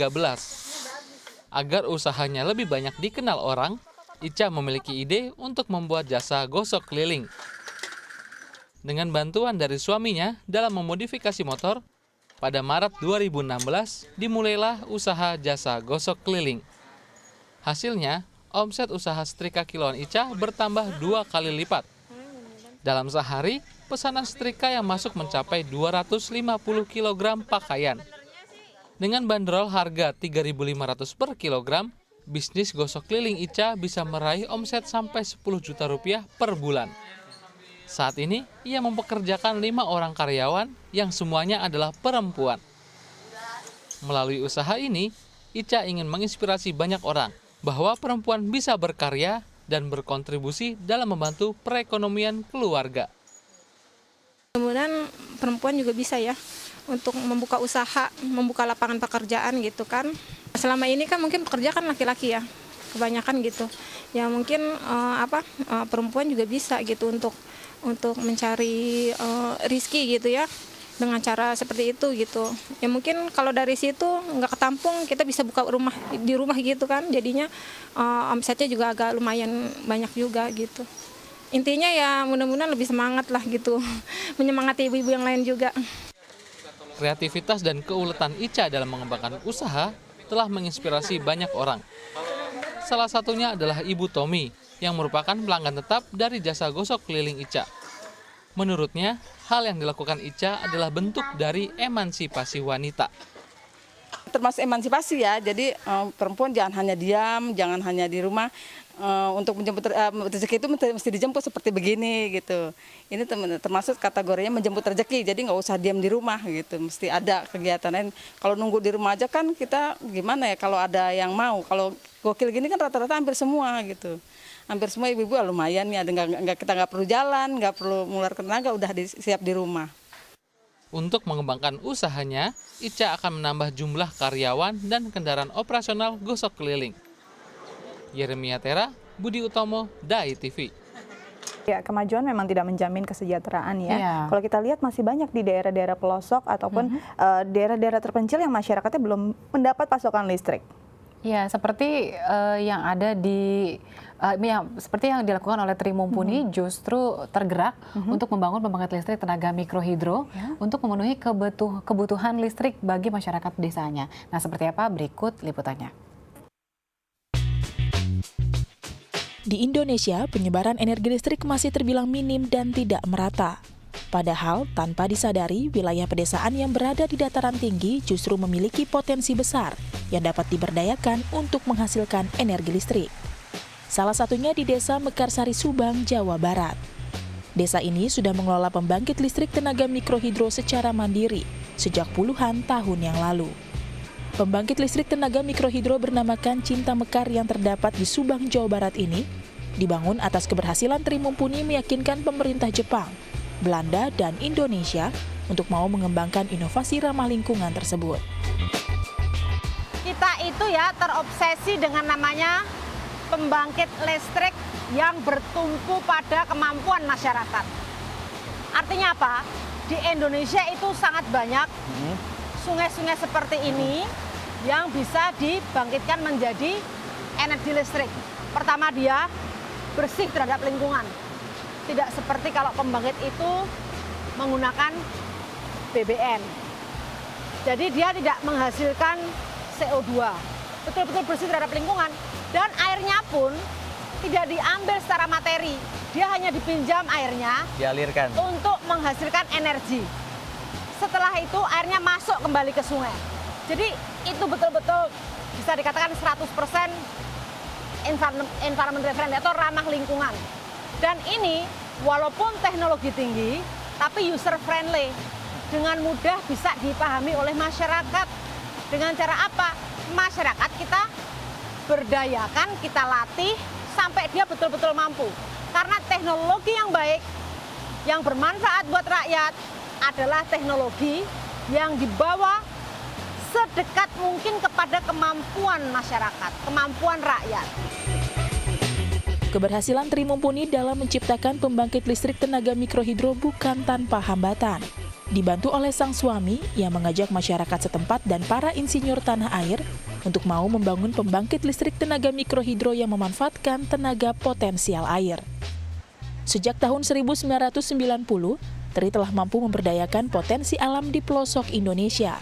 Agar usahanya lebih banyak dikenal orang, Ica memiliki ide untuk membuat jasa gosok keliling. Dengan bantuan dari suaminya dalam memodifikasi motor, pada Maret 2016 dimulailah usaha jasa gosok keliling. Hasilnya, omset usaha setrika kiloan Ica bertambah 2 kali lipat. Dalam sehari, pesanan setrika yang masuk mencapai 250 kg pakaian. Dengan bandrol harga 3.500 per kilogram, bisnis gosok keliling Ica bisa meraih omset sampai 10 juta rupiah per bulan. Saat ini, ia mempekerjakan 5 orang karyawan yang semuanya adalah perempuan. Melalui usaha ini, Ica ingin menginspirasi banyak orang bahwa perempuan bisa berkarya dan berkontribusi dalam membantu perekonomian keluarga. Mudah-mudahan perempuan juga bisa ya untuk membuka usaha, membuka lapangan pekerjaan gitu kan. Selama ini kan mungkin pekerja kan laki-laki ya, kebanyakan gitu. Ya mungkin perempuan juga bisa gitu untuk mencari rezeki gitu ya. Dengan cara seperti itu gitu. Ya mungkin kalau dari situ nggak ketampung, kita bisa buka di rumah gitu kan. Jadinya omsetnya juga agak lumayan banyak juga gitu. Intinya ya mudah-mudahan lebih semangat lah gitu. Menyemangati ibu-ibu yang lain juga. Kreativitas dan keuletan Ica dalam mengembangkan usaha telah menginspirasi banyak orang. Salah satunya adalah Ibu Tommy yang merupakan pelanggan tetap dari jasa gosok keliling Ica. Menurutnya, hal yang dilakukan Ica adalah bentuk dari emansipasi wanita. Termasuk emansipasi ya, jadi perempuan jangan hanya diam, jangan hanya di rumah. Untuk menjemput rezeki itu mesti dijemput seperti begini gitu. Ini termasuk kategorinya menjemput rezeki, jadi nggak usah diam di rumah gitu. Mesti ada kegiatan lain. Kalau nunggu di rumah aja kan kita gimana ya kalau ada yang mau. Kalau gokil gini kan rata-rata hampir semua gitu. Hampir semua ibu-ibu lumayan ya, kita nggak perlu jalan, nggak perlu mengeluarkan tenaga, udah siap di rumah. Untuk mengembangkan usahanya, Ica akan menambah jumlah karyawan dan kendaraan operasional gosok keliling. Yeremia Tera, Budi Utomo, DAI TV. Ya, kemajuan memang tidak menjamin kesejahteraan ya. Iya. Kalau kita lihat masih banyak di daerah-daerah pelosok ataupun daerah-daerah terpencil yang masyarakatnya belum mendapat pasokan listrik. Ya, seperti yang ada di seperti yang dilakukan oleh Tri Mumpuni justru tergerak untuk membangun pembangkit listrik tenaga mikrohidro untuk memenuhi kebutuhan listrik bagi masyarakat desanya. Nah, seperti apa? Berikut liputannya. Di Indonesia, penyebaran energi listrik masih terbilang minim dan tidak merata. Padahal, tanpa disadari, wilayah pedesaan yang berada di dataran tinggi justru memiliki potensi besar yang dapat diberdayakan untuk menghasilkan energi listrik. Salah satunya di Desa Mekarsari Subang, Jawa Barat. Desa ini sudah mengelola pembangkit listrik tenaga mikrohidro secara mandiri sejak puluhan tahun yang lalu. Pembangkit listrik tenaga mikrohidro bernamakan Cinta Mekar yang terdapat di Subang, Jawa Barat ini dibangun atas keberhasilan Tri Mumpuni meyakinkan pemerintah Jepang, Belanda, dan Indonesia untuk mau mengembangkan inovasi ramah lingkungan tersebut. Kita itu ya terobsesi dengan namanya pembangkit listrik yang bertumpu pada kemampuan masyarakat. Artinya apa? Di Indonesia itu sangat banyak sungai-sungai seperti ini yang bisa dibangkitkan menjadi energi listrik. Pertama, dia bersih terhadap lingkungan. Tidak seperti kalau pembangkit itu menggunakan BBM. Jadi dia tidak menghasilkan CO2. Betul-betul bersih terhadap lingkungan. Dan airnya pun tidak diambil secara materi. Dia hanya dipinjam airnya dialirkan untuk menghasilkan energi. Setelah itu airnya masuk kembali ke sungai. Jadi itu betul-betul bisa dikatakan 100% environment friendly atau ramah lingkungan. Dan ini walaupun teknologi tinggi, tapi user friendly. Dengan mudah bisa dipahami oleh masyarakat. Dengan cara apa? Masyarakat kita berdayakan, kita latih sampai dia betul-betul mampu. Karena teknologi yang baik, yang bermanfaat buat rakyat adalah teknologi yang dibawa sedekat mungkin kepada kemampuan masyarakat, kemampuan rakyat. Keberhasilan Tri Mumpuni dalam menciptakan pembangkit listrik tenaga mikrohidro bukan tanpa hambatan. Dibantu oleh sang suami yang mengajak masyarakat setempat dan para insinyur tanah air untuk mau membangun pembangkit listrik tenaga mikrohidro yang memanfaatkan tenaga potensial air. Sejak tahun 1990, Tri telah mampu memberdayakan potensi alam di pelosok Indonesia.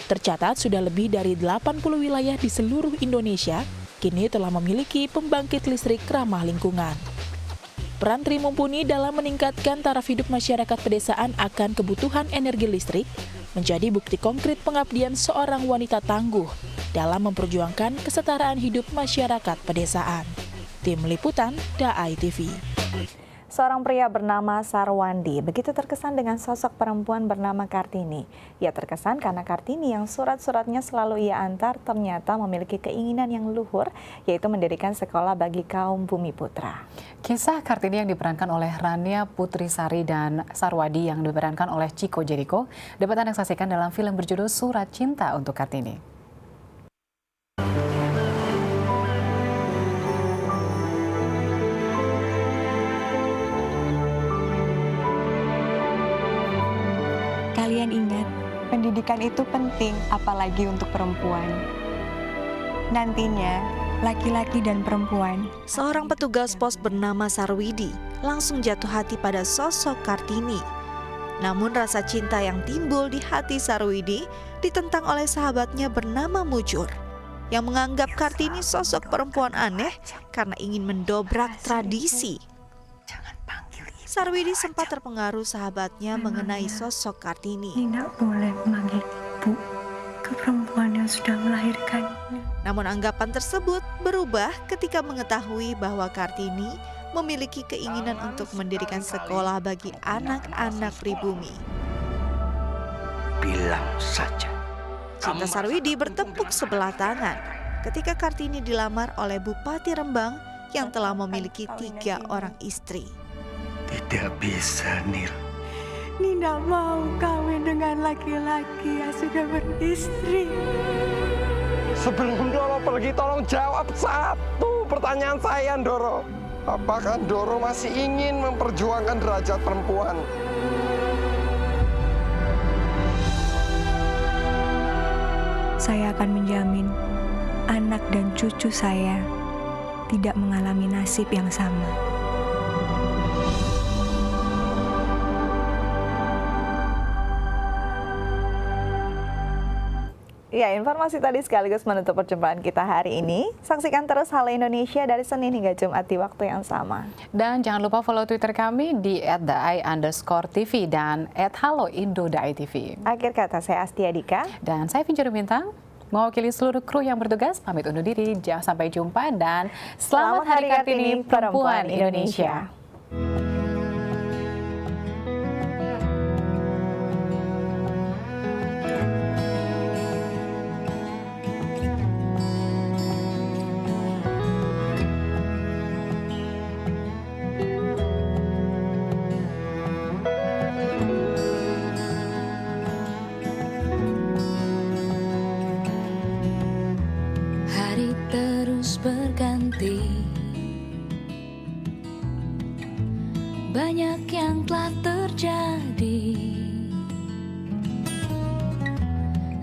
Tercatat sudah lebih dari 80 wilayah di seluruh Indonesia kini telah memiliki pembangkit listrik ramah lingkungan. Peran Tri Mumpuni dalam meningkatkan taraf hidup masyarakat pedesaan akan kebutuhan energi listrik menjadi bukti konkret pengabdian seorang wanita tangguh dalam memperjuangkan kesetaraan hidup masyarakat pedesaan. Tim Liputan, DAI TV. Seorang pria bernama Sarwandi begitu terkesan dengan sosok perempuan bernama Kartini. Ia terkesan karena Kartini yang surat-suratnya selalu ia antar ternyata memiliki keinginan yang luhur, yaitu mendirikan sekolah bagi kaum bumi putra. Kisah Kartini yang diperankan oleh Rania Putrisari dan Sarwadi yang diperankan oleh Chico Jericho dapat Anda saksikan dalam film berjudul Surat Cinta untuk Kartini. Kalian ingat, pendidikan itu penting, apalagi untuk perempuan. Nantinya, laki-laki dan perempuan. Seorang petugas pos bernama Sarwidi langsung jatuh hati pada sosok Kartini. Namun rasa cinta yang timbul di hati Sarwidi ditentang oleh sahabatnya bernama Mujur, yang menganggap Kartini sosok perempuan aneh karena ingin mendobrak tradisi. Sarwidi sempat terpengaruh sahabatnya mengenai sosok Kartini. Tidak boleh memanggil ibu ke perempuan yang sudah melahirkan. Namun anggapan tersebut berubah ketika mengetahui bahwa Kartini memiliki keinginan untuk mendirikan sekolah bagi anak-anak pribumi. Bilang saja. Cinta Sarwidi bertepuk sebelah tangan ketika Kartini dilamar oleh Bupati Rembang yang telah memiliki 3 orang istri. Tidak bisa, Nil. Tidak mau kawin dengan laki-laki yang sudah beristri. Sebelum Doro pergi, tolong jawab satu pertanyaan saya, Doro. Apakah Doro masih ingin memperjuangkan derajat perempuan? Saya akan menjamin anak dan cucu saya tidak mengalami nasib yang sama. Ya, informasi tadi sekaligus menutup perjumpaan kita hari ini. Saksikan terus Halo Indonesia dari Senin hingga Jumat di waktu yang sama. Dan jangan lupa follow Twitter kami di @dai_tv dan @haloindo_dai_tv. Akhir kata, saya Astia Dika. Dan saya Vinci Bintang. Mewakili seluruh kru yang bertugas, pamit undur diri. Sampai jumpa dan selamat Hari Kartini Perempuan Indonesia. Hari terus berganti, banyak yang telah terjadi.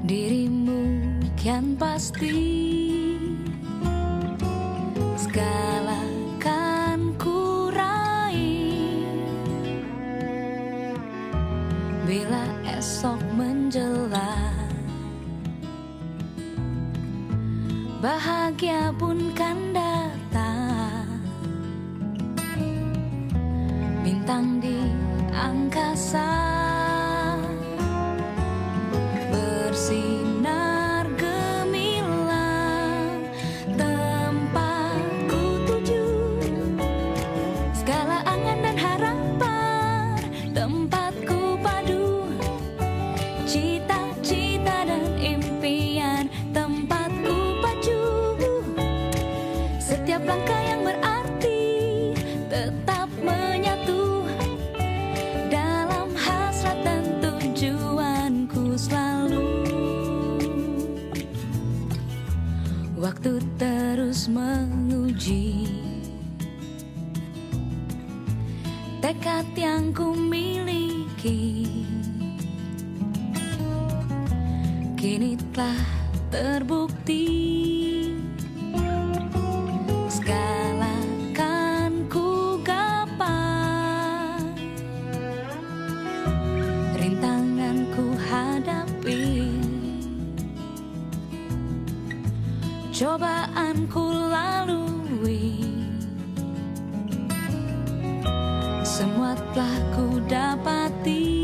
Dirimu kian pasti, segala kan ku raih. Bila esok menjelang, bahagia pun kan datang. Bintang di angkasa bersinar gemilang, tempatku tuju segala angan dan harapan, tempatku padu cita-cita dan impian, tempatku pacu setiap langkah yang berarti, tetap menyatu dalam hasrat dan tujuanku selalu. Waktu terus menguji tekad yang ku miliki, kini telah terbukti. Segala kan ku gapai, rintangan ku hadapi, cobaan ku lalui, semua telah ku dapati.